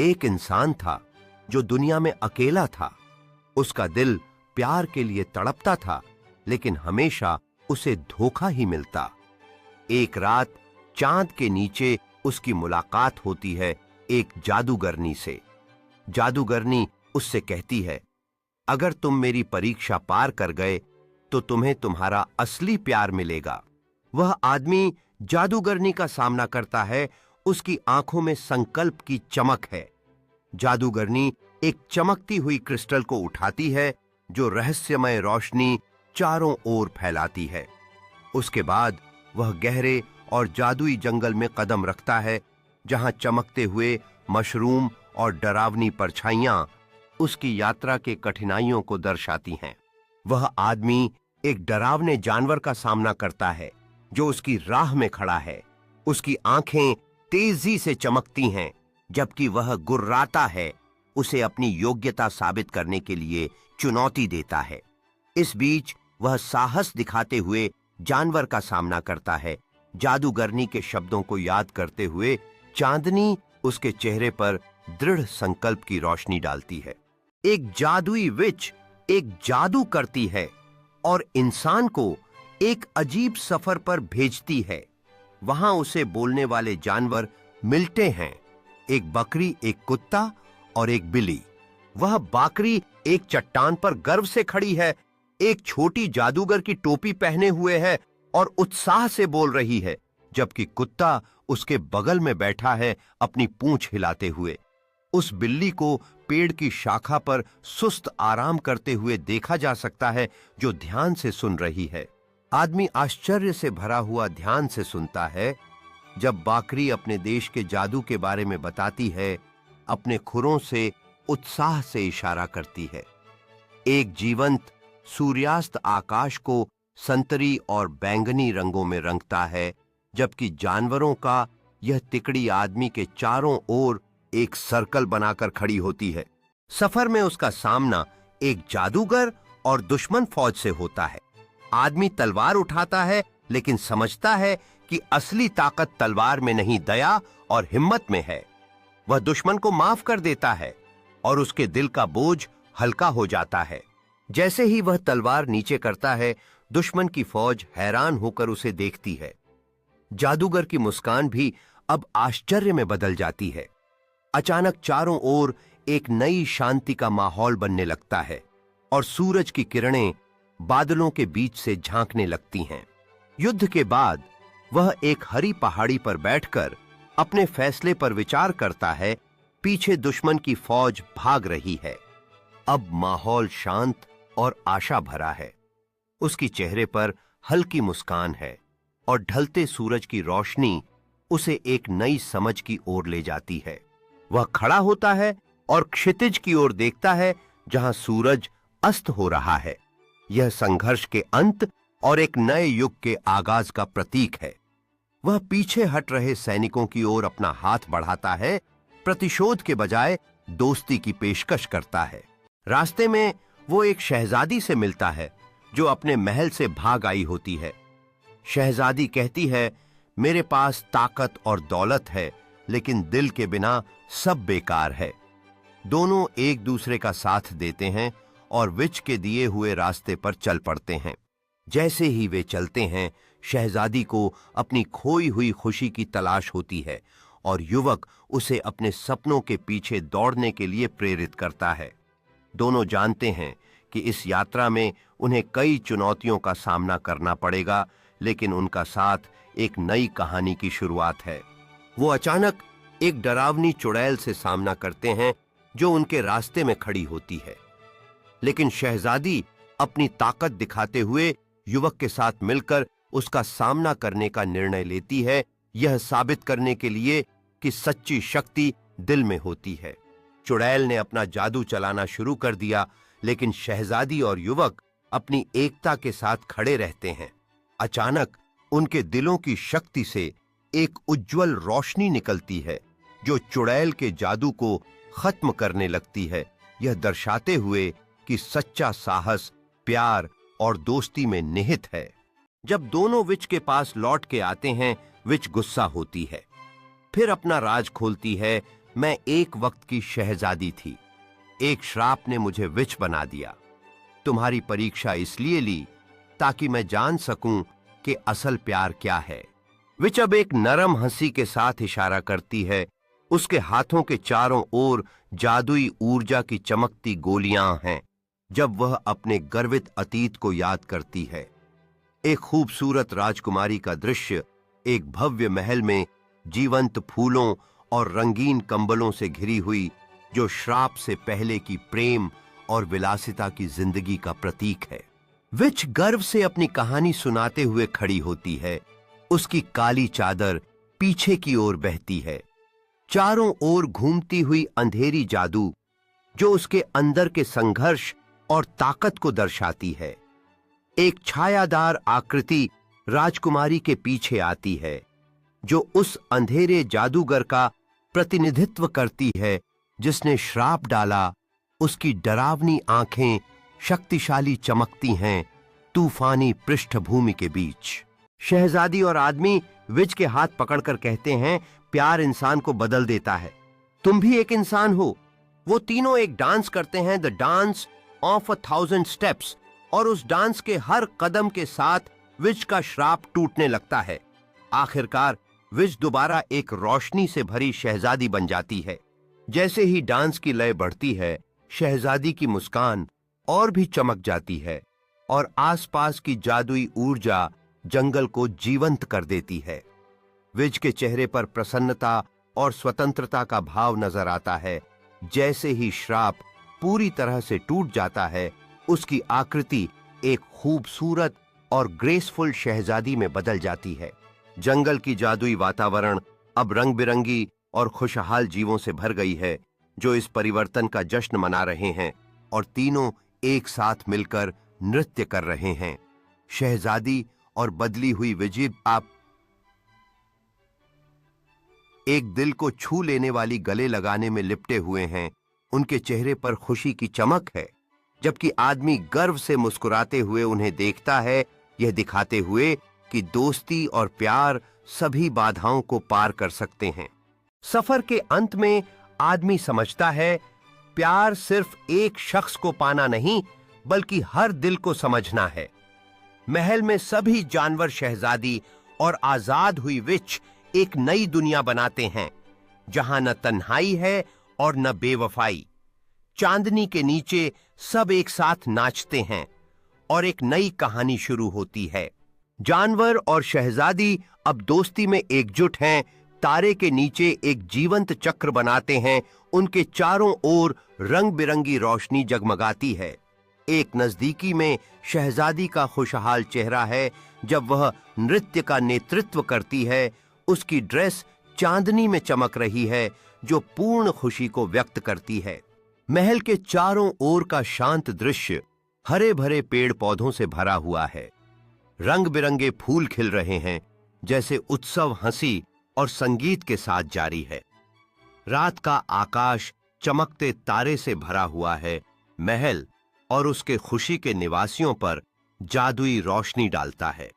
एक इंसान था जो दुनिया में अकेला था। उसका दिल प्यार के लिए तड़पता था, लेकिन हमेशा उसे धोखा ही मिलता। एक रात चांद के नीचे उसकी मुलाकात होती है एक जादूगरनी से। जादूगरनी उससे कहती है, अगर तुम मेरी परीक्षा पार कर गए तो तुम्हें तुम्हारा असली प्यार मिलेगा। वह आदमी जादूगरनी का सामना करता है। उसकी आंखों में संकल्प की चमक है। जादूगरनी एक चमकती हुई क्रिस्टल को उठाती है जो रहस्यमय रोशनी चारों ओर फैलाती है। उसके बाद वह गहरे और जादुई जंगल में कदम रखता है, जहां चमकते हुए मशरूम और डरावनी परछाइयां उसकी यात्रा के कठिनाइयों को दर्शाती हैं। वह आदमी एक डरावने जानवर का सामना करता है जो उसकी राह में खड़ा है। उसकी आंखें तेजी से चमकती हैं, जबकि वह गुर्राता है, उसे अपनी योग्यता साबित करने के लिए चुनौती देता है। इस बीच वह साहस दिखाते हुए जानवर का सामना करता है। जादूगरनी के शब्दों को याद करते हुए चांदनी उसके चेहरे पर दृढ़ संकल्प की रोशनी डालती है। एक जादुई विच एक जादू करती है और इंसान को एक अजीब सफर पर भेजती है। वहां उसे बोलने वाले जानवर मिलते हैं, एक बकरी, एक कुत्ता और एक बिल्ली। वह बकरी एक चट्टान पर गर्व से खड़ी है, एक छोटी जादूगर की टोपी पहने हुए है और उत्साह से बोल रही है, जबकि कुत्ता उसके बगल में बैठा है अपनी पूंछ हिलाते हुए। उस बिल्ली को पेड़ की शाखा पर सुस्त आराम करते हुए देखा जा सकता है, जो ध्यान से सुन रही है। आदमी आश्चर्य से भरा हुआ ध्यान से सुनता है जब बकरी अपने देश के जादू के बारे में बताती है, अपने खुरों से उत्साह से इशारा करती है। एक जीवंत सूर्यास्त आकाश को संतरी और बैंगनी रंगों में रंगता है, जबकि जानवरों का यह तिकड़ी आदमी के चारों ओर एक सर्कल बनाकर खड़ी होती है। सफर में उसका सामना एक जादूगर और दुश्मन फौज से होता है। आदमी तलवार उठाता है, लेकिन समझता है कि असली ताकत तलवार में नहीं, दया और हिम्मत में है। वह दुश्मन को माफ कर देता है और उसके दिल का बोझ हल्का हो जाता है। जैसे ही वह तलवार नीचे करता है, दुश्मन की फौज हैरान होकर उसे देखती है। जादूगर की मुस्कान भी अब आश्चर्य में बदल जाती है। अचानक चारों ओर एक नई शांति का माहौल बनने लगता है और सूरज की किरणें बादलों के बीच से झांकने लगती हैं। युद्ध के बाद वह एक हरी पहाड़ी पर बैठकर अपने फैसले पर विचार करता है। पीछे दुश्मन की फौज भाग रही है। अब माहौल शांत और आशा भरा है। उसकी चेहरे पर हल्की मुस्कान है और ढलते सूरज की रोशनी उसे एक नई समझ की ओर ले जाती है। वह खड़ा होता है और क्षितिज की ओर देखता है, जहां सूरज अस्त हो रहा है। यह संघर्ष के अंत और एक नए युग के आगाज का प्रतीक है। वह पीछे हट रहे सैनिकों की ओर अपना हाथ बढ़ाता है, प्रतिशोध के बजाय दोस्ती की पेशकश करता है। रास्ते में वो एक शहजादी से मिलता है जो अपने महल से भाग आई होती है। शहजादी कहती है, मेरे पास ताकत और दौलत है, लेकिन दिल के बिना सब बेकार है। दोनों एक दूसरे का साथ देते हैं और विच के दिए हुए रास्ते पर चल पड़ते हैं। जैसे ही वे चलते हैं, शहजादी को अपनी खोई हुई खुशी की तलाश होती है और युवक उसे अपने सपनों के पीछे दौड़ने के लिए प्रेरित करता है। दोनों जानते हैं कि इस यात्रा में उन्हें कई चुनौतियों का सामना करना पड़ेगा, लेकिन उनका साथ एक नई कहानी की शुरुआत है। वो अचानक एक डरावनी चुड़ैल से सामना करते हैं जो उनके रास्ते में खड़ी होती है, लेकिन शहजादी अपनी ताकत दिखाते हुए युवक के साथ मिलकर उसका सामना करने का निर्णय लेती है, यह साबित करने के लिए कि सच्ची शक्ति दिल में होती है। चुड़ैल ने अपना जादू चलाना शुरू कर दिया, लेकिन शहजादी और युवक अपनी एकता के साथ खड़े रहते हैं। अचानक उनके दिलों की शक्ति से एक उज्जवल रोशनी निकलती है जो चुड़ैल के जादू को खत्म करने लगती है, यह दर्शाते हुए कि सच्चा साहस प्यार और दोस्ती में निहित है। जब दोनों विच के पास लौट के आते हैं, विच गुस्सा होती है, फिर अपना राज खोलती है, मैं एक वक्त की शहजादी थी। एक श्राप ने मुझे विच बना दिया। तुम्हारी परीक्षा इसलिए ली ताकि मैं जान सकूं कि असल प्यार क्या है। विच अब एक नरम हंसी के साथ इशारा करती है। उसके हाथों के चारों ओर जादुई ऊर्जा की चमकती गोलियां हैं जब वह अपने गर्वित अतीत को याद करती है। एक खूबसूरत राजकुमारी का दृश्य एक भव्य महल में जीवंत फूलों और रंगीन कंबलों से घिरी हुई, जो श्राप से पहले की प्रेम और विलासिता की जिंदगी का प्रतीक है। विच गर्व से अपनी कहानी सुनाते हुए खड़ी होती है। उसकी काली चादर पीछे की ओर बहती है। चारों ओर घूमती हुई अंधेरी जादू जो उसके अंदर के संघर्ष और ताकत को दर्शाती है। एक छायादार आकृति राजकुमारी के पीछे आती है जो उस अंधेरे जादूगर का प्रतिनिधित्व करती है जिसने श्राप डाला। उसकी डरावनी आंखें शक्तिशाली चमकती हैं तूफानी पृष्ठभूमि के बीच। शहजादी और आदमी विच के हाथ पकड़कर कहते हैं, प्यार इंसान को बदल देता है। तुम भी एक इंसान हो। वो तीनों एक डांस करते हैं, द डांस ऑफ 1000 स्टेप्स, और उस डांस के हर कदम के साथ विच का श्राप टूटने लगता है। आखिरकार विच दोबारा एक रोशनी से भरी शहजादी बन जाती है। जैसे ही डांस की लय बढ़ती है, शहजादी की मुस्कान और भी चमक जाती है और आसपास की जादुई ऊर्जा जंगल को जीवंत कर देती है। विच के चेहरे पर प्रसन्नता और स्वतंत्रता का भाव नजर आता है। जैसे ही श्राप पूरी तरह से टूट जाता है, उसकी आकृति एक खूबसूरत और ग्रेसफुल शहजादी में बदल जाती है। जंगल की जादुई वातावरण अब रंग बिरंगी और खुशहाल जीवों से भर गई है, जो इस परिवर्तन का जश्न मना रहे हैं और तीनों एक साथ मिलकर नृत्य कर रहे हैं। शहजादी और बदली हुई विजिब आप एक दिल को छू लेने वाली गले लगाने में लिपटे हुए हैं। उनके चेहरे पर खुशी की चमक है, जबकि आदमी गर्व से मुस्कुराते हुए उन्हें देखता है, यह दिखाते हुए कि दोस्ती और प्यार सभी बाधाओं को पार कर सकते हैं। सफर के अंत में आदमी समझता है, प्यार सिर्फ एक शख्स को पाना नहीं, बल्कि हर दिल को समझना है। महल में सभी जानवर शहजादी और आजाद हुई विच एक नई दुनिया बनाते हैं, जहां न तन्हाई है और न बेवफाई। चांदनी के नीचे सब एक साथ नाचते हैं और एक नई कहानी शुरू होती है। जानवर और शहजादी अब दोस्ती में एकजुट हैं। तारे के नीचे एक जीवंत चक्र बनाते हैं। उनके चारों ओर रंग बिरंगी रोशनी जगमगाती है। एक नजदीकी में शहजादी का खुशहाल चेहरा है जब वह नृत्य का नेतृत्व करती है। उसकी ड्रेस चांदनी में चमक रही है, जो पूर्ण खुशी को व्यक्त करती है। महल के चारों ओर का शांत दृश्य हरे भरे पेड़ पौधों से भरा हुआ है। रंग बिरंगे फूल खिल रहे हैं, जैसे उत्सव हंसी और संगीत के साथ जारी है। रात का आकाश चमकते तारे से भरा हुआ है। महल और उसके खुशी के निवासियों पर जादुई रोशनी डालता है।